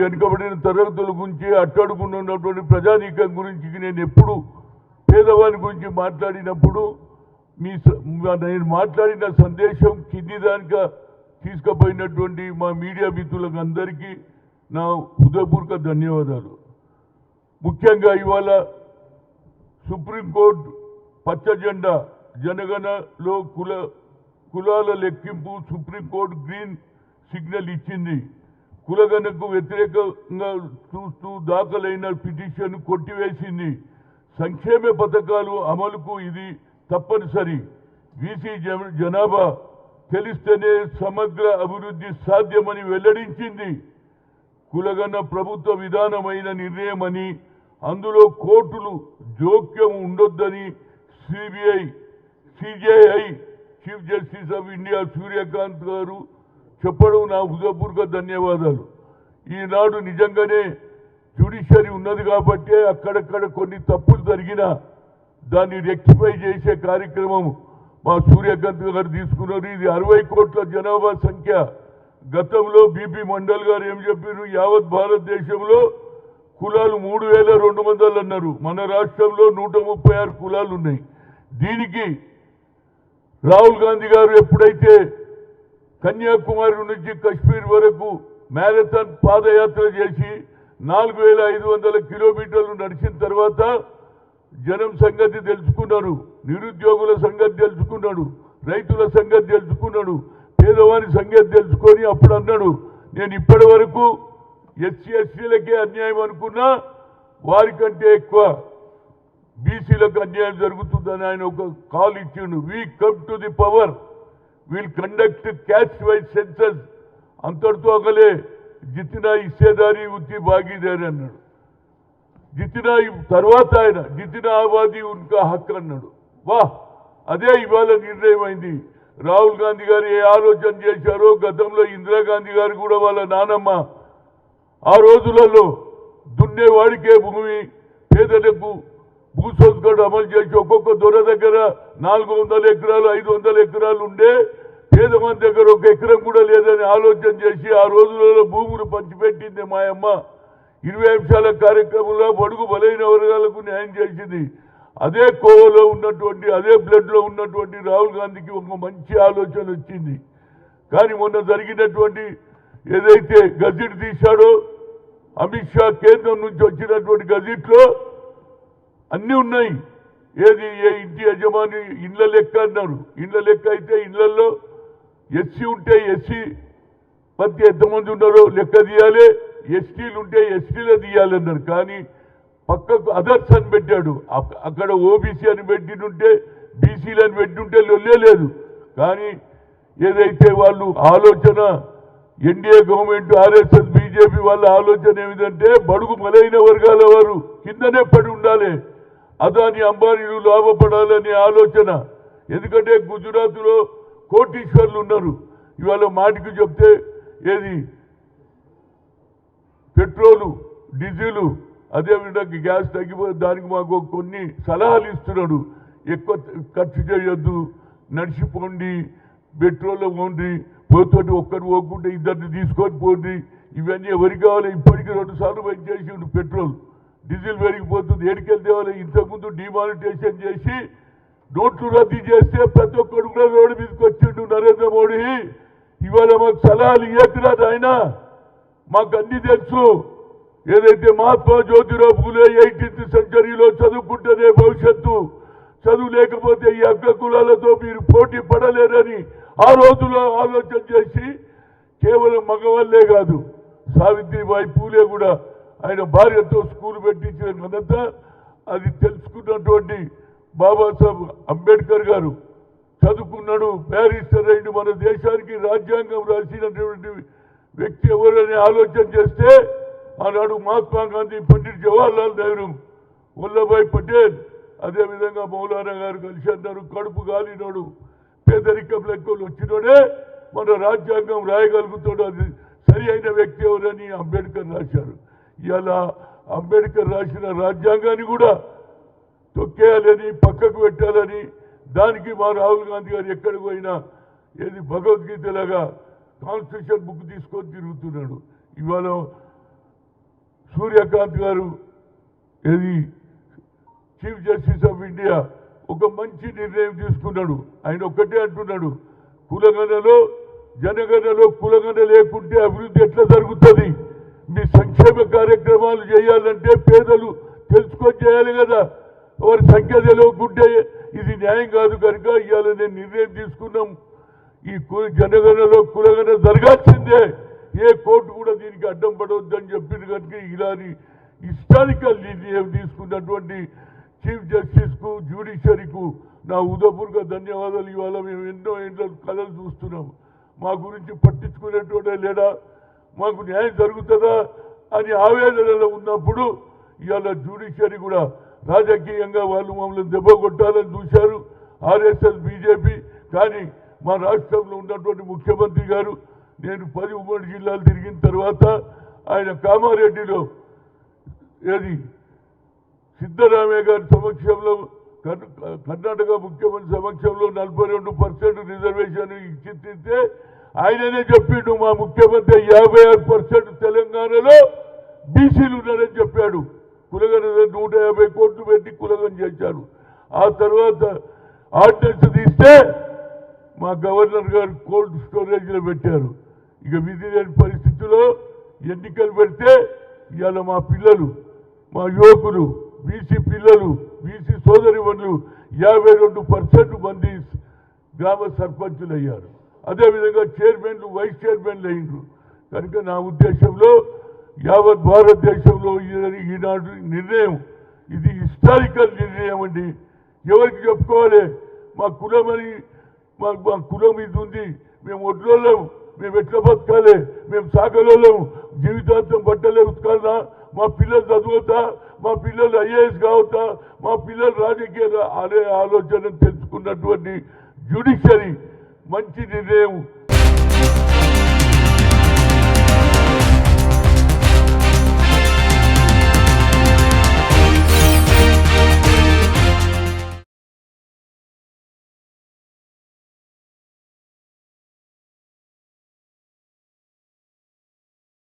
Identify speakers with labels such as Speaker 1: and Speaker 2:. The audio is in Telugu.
Speaker 1: వెనుకబడిన తరగతుల గురించి అట్టడుకున్నటువంటి ప్రజానీకం గురించి నేను ఎప్పుడు పేదవాని గురించి మాట్లాడినప్పుడు నేను మాట్లాడిన సందేశం కింది దానిక తీసుకుపోయినటువంటి మా మీడియా మిత్రులకు అందరికీ నా హృదయపూర్వక ధన్యవాదాలు. ముఖ్యంగా ఇవాళ సుప్రీంకోర్టు పచ్చ జెండా జనగణలో కులాల లెక్కింపు సుప్రీంకోర్టు గ్రీన్ సిగ్నల్ ఇచ్చింది. కులగణకు వ్యతిరేకంగా చూస్తూ దాఖలైన పిటిషన్ కొట్టివేసింది. సంక్షేమ పథకాలు అమలుకు ఇది తప్పనిసరి. బీసీ జనాభా తెలిస్తేనే సమగ్ర అభివృద్ధి సాధ్యమని వెల్లడించింది. కులగణ ప్రభుత్వ విధానమైన నిర్ణయమని, అందులో కోర్టులు జోక్యం ఉండొద్దని CJI chief justice of India Suryakant garu చెప్పడం నా హృదయపూర్వక ధన్యవాదాలు. ఈనాడు నిజంగానే జ్యుడిషియరీ ఉన్నది కాబట్టి అక్కడక్కడ కొన్ని తప్పులు జరిగినా దాన్ని రెక్టిఫై చేసే కార్యక్రమం మా సూర్యకాంత్ గారు తీసుకున్నారు. ఇది 60 కోట్ల జనాభా సంఖ్య. గతంలో బీపీ మండల్ గారు ఏం చెప్పారు, యావత్ భారతదేశంలో కులాలు 3200 అన్నారు. మన రాష్ట్రంలో 136 కులాలు ఉన్నాయి. దీనికి రాహుల్ గాంధీ గారు ఎప్పుడైతే కన్యాకుమారి నుంచి కశ్మీర్ వరకు మ్యారథాన్ పాదయాత్ర చేసి 4500 కిలోమీటర్లు నడిచిన తర్వాత జనం సంగతి తెలుసుకున్నారు, నిరుద్యోగుల సంగతి తెలుసుకున్నాడు, రైతుల సంగతి తెలుసుకున్నాడు, పేదవారి సంగతి తెలుసుకొని అప్పుడు అన్నాడు, నేను ఇప్పటి వరకు ఎస్సీలకే అన్యాయం అనుకున్నా, వారికంటే ఎక్కువ బీసీలకు అన్యాయం జరుగుతుందని ఆయన ఒక కాల్ ఇచ్చిండు. We come to the power, will conduct caste wise census. అంతటితో అగలే జితినా ఇస్సేదారి ఉత్తి భాగీదారి అన్నాడు. జితినా తర్వాత ఆయన జితినా ఆబాదీ ఉన్కా హక్ అన్నాడు. వాహ్, అదే ఇవాళ నిర్ణయం అయింది. రాహుల్ గాంధీ గారు ఏ ఆలోచన చేశారో, గతంలో ఇందిరాగాంధీ గారు కూడా వాళ్ళ నానమ్మ ఆ రోజులలో దున్నేవాడికే భూమి, పేదలకు భూసంస్కరణ అమలు చేసి ఒక్కొక్క దొర దగ్గర 400 ఎకరాలు 500 ఎకరాలు ఉండే, పేదమంది దగ్గర 1 ఎకరం కూడా లేదని ఆలోచన చేసి ఆ రోజులలో భూములు పంచిపెట్టింది మా అమ్మ. 20 నిమిషాల కార్యక్రమంలో బడుగు బలైన వర్గాలకు న్యాయం చేసింది. అదే కోవలో ఉన్నటువంటి, అదే బ్లడ్లో ఉన్నటువంటి రాహుల్ గాంధీకి ఒక మంచి ఆలోచన వచ్చింది. కానీ మొన్న జరిగినటువంటి ఏదైతే గజెట్ తీశాడో అమిత్ షా, కేంద్రం నుంచి వచ్చినటువంటి గజెట్లో అన్నీ ఉన్నాయి. ఏది ఏ ఇంటి యజమాని ఇళ్ల లెక్క అన్నారు. ఇళ్ల లెక్క అయితే ఇళ్లలో ఎస్సీ ఉంటే ఎస్సీ ప్రతి ఎంతమంది ఉన్నారో లెక్క తీయాలి, ఎస్టీలు ఉంటే ఎస్టీలే తీయాలన్నారు. కానీ పక్కకు అదర్స్ అని పెట్టాడు. అక్కడ ఓబీసీ అని పెట్టినుంటే, బీసీలు అని పెట్టింటే లొల్లే లేదు. కానీ ఏదైతే వాళ్ళు ఆలోచన, ఎన్డీఏ గవర్నమెంట్, ఆర్ఎస్ఎస్, బీజేపీ వాళ్ళ ఆలోచన ఏమిటంటే బడుగు బలైన వర్గాల వారు కిందనే పడి ఉండాలి, అదాని అంబానీలు లాభపడాలనే ఆలోచన. ఎందుకంటే గుజరాత్లో కోటీశ్వర్లు ఉన్నారు. ఇవాళ మాటికి చెప్తే ఏది పెట్రోలు, డీజిలు, అదేవిధంగా గ్యాస్ తగ్గిపోతే దానికి మాకు కొన్ని సలహాలు ఇస్తున్నాడు. ఎక్కువ ఖర్చు చేయొద్దు, నడిచిపోండి, పెట్రోల్లో పోండి, పోతోటి ఒక్కరు పోకుండా ఇద్దరిని తీసుకొని పోండి. ఇవన్నీ ఎవరికి కావాలి? ఇప్పటికీ 2 సార్లు పెంచేసిండు పెట్రోల్, డీజిల్ పెరిగిపోతుంది. ఏడికెళ్తే వాళ్ళు ఇంతకుముందు డిమానిటైజేషన్ చేసి నోట్లు రద్దు చేస్తే ప్రతి ఒక్కరు కూడా రోడ్డు మీదకి వచ్చిండు నరేంద్ర మోడీ. ఇవాళ మాకు సలహాలు ఇవ్వకురా ఆయన, మాకు అన్ని తెలుసు. ఏదైతే మహాత్మా జ్యోతిరావు ఫూలే 18th సెంచరీలో చదువుకుంటేనే భవిష్యత్తు, చదువు లేకపోతే ఈ అగ్ర కులాలతో మీరు పోటీ పడలేరని ఆ రోజులో ఆలోచన చేసి కేవలం మగవాళ్లే కాదు, సావిత్రిబాయి పూలే కూడా ఆయన భార్యతో స్కూల్ పెట్టించిన ఘనత అది తెలుసుకున్నటువంటి బాబాసాహెబ్ అంబేద్కర్ గారు చదువుకున్నాడు, బ్యారిస్టర్ అయింది. మన దేశానికి రాజ్యాంగం రాసినటువంటి వ్యక్తి ఎవరని ఆలోచన చేస్తే ఆనాడు మహాత్మా గాంధీ, పండిట్ జవహర్లాల్ నెహ్రూ, వల్లభాయ్ పటేల్, అదేవిధంగా మౌలానా గారు కలిసి అన్నారు, కడుపు గాలినోడు, పేదరికం లెక్కలు వచ్చినోడే మన రాజ్యాంగం రాయగలుగుతాడు, అది సరి అయిన వ్యక్తి ఎవరని అంబేద్కర్ రాశారు. ఇలా అంబేద్కర్ రాసిన రాజ్యాంగాన్ని కూడా తొక్కేయాలని, పక్కకు పెట్టాలని, దానికి మా రాహుల్ గాంధీ గారు ఎక్కడికి పోయినా ఏది భగవద్గీత లాగా కాన్స్టిట్యూషన్ బుక్ తీసుకొని తిరుగుతున్నాడు. ఇవాళ సూర్యకాంత్ గారు ఏది చీఫ్ జస్టిస్ ఆఫ్ ఇండియా ఒక మంచి నిర్ణయం తీసుకున్నాడు. ఆయన ఒక్కటే అంటున్నాడు, కులగణలో జనగణలో కులగణ లేకుంటే అభివృద్ధి ఎట్లా జరుగుతుంది? మీ సంక్షేమ కార్యక్రమాలు చేయాలంటే పేదలు తెలుసుకొని చేయాలి కదా. వారి సంఖ్య తెలియకుంటే ఇది న్యాయం కాదు. కనుక ఇవాళ నేను నిర్ణయం తీసుకున్నాం, ఈ జనగణలో కులగణ జరగాల్సిందే, ఏ కోర్టు కూడా దీనికి అడ్డం పడవద్దని చెప్పింది. కనుక ఇలాంటి హిస్టారికల్ నిర్ణయం తీసుకున్నటువంటి చీఫ్ జస్టిస్కు జ్యుడిషియరీకు నా హృదయపూర్వక ధన్యవాదాలు. ఇవాళ మేము ఎన్నో ఏండ్ల కళలు చూస్తున్నాం, మా గురించి పట్టించుకునేటోడే లేడా, మాకు న్యాయం జరుగుతుందా అని ఆవేదనలో ఉన్నప్పుడు ఇవాళ జ్యుడిషియరీ కూడా రాజకీయంగా వాళ్ళు మమ్మల్ని దెబ్బ కొట్టాలని చూశారు, ఆర్ఎస్ఎస్ బీజేపీ. కానీ మా రాష్ట్రంలో ఉన్నటువంటి ముఖ్యమంత్రి గారు, నేను 10 ఉమ్మడి జిల్లాలు తిరిగిన తర్వాత ఆయన కామారెడ్డిలో ఏది సిద్ధరామయ్య గారి సమక్షంలో కర్ణాటక ముఖ్యమంత్రి సమక్షంలో 42% రిజర్వేషన్ ఇచ్చితే ఆయననే చెప్పిండు, మా ముఖ్యమంత్రి 56% తెలంగాణలో బీసీలు ఉన్నారని చెప్పాడు. కులగన 150 కోట్లు పెట్టి కులగన చేశారు. ఆ తర్వాత ఆర్డినెన్స్ తీస్తే మా గవర్నర్ గారు కోల్డ్ స్టోరేజ్లో పెట్టారు. ఇక విధి లేని పరిస్థితుల్లో ఎన్నికలు పెడితే ఇవాళ మా పిల్లలు, మా యువకులు, బీసీ పిల్లలు, బీసీ సోదరిమణులు 52% మంది గ్రామ సర్పంచులు అయ్యారు. అదేవిధంగా చైర్మన్లు, వైస్ చైర్మన్లు అయ్యారు. కనుక నా ఉద్దేశంలో యావత్ భారతదేశంలో ఈనాడు నిర్ణయం ఇది హిస్టారికల్ నిర్ణయం అండి. ఎవరికి చెప్పుకోవాలి? మా కులమని మా కులం ఇది ఉంది, మేము ఒడ్లోళ్ళం, మేము ఎట్లా బతకాలి, మేము సాగలోళ్ళం, జీవితాంతం బట్టలే ఉతకాలనా, మా పిల్లలు చదువుతా, మా పిల్లలు ఐఏఎస్ కావుతా, మా పిల్లలు రాజకీయ అనే ఆలోచన తెలుసుకున్నటువంటి జ్యుడిషియరీ మంచి నిర్ణయం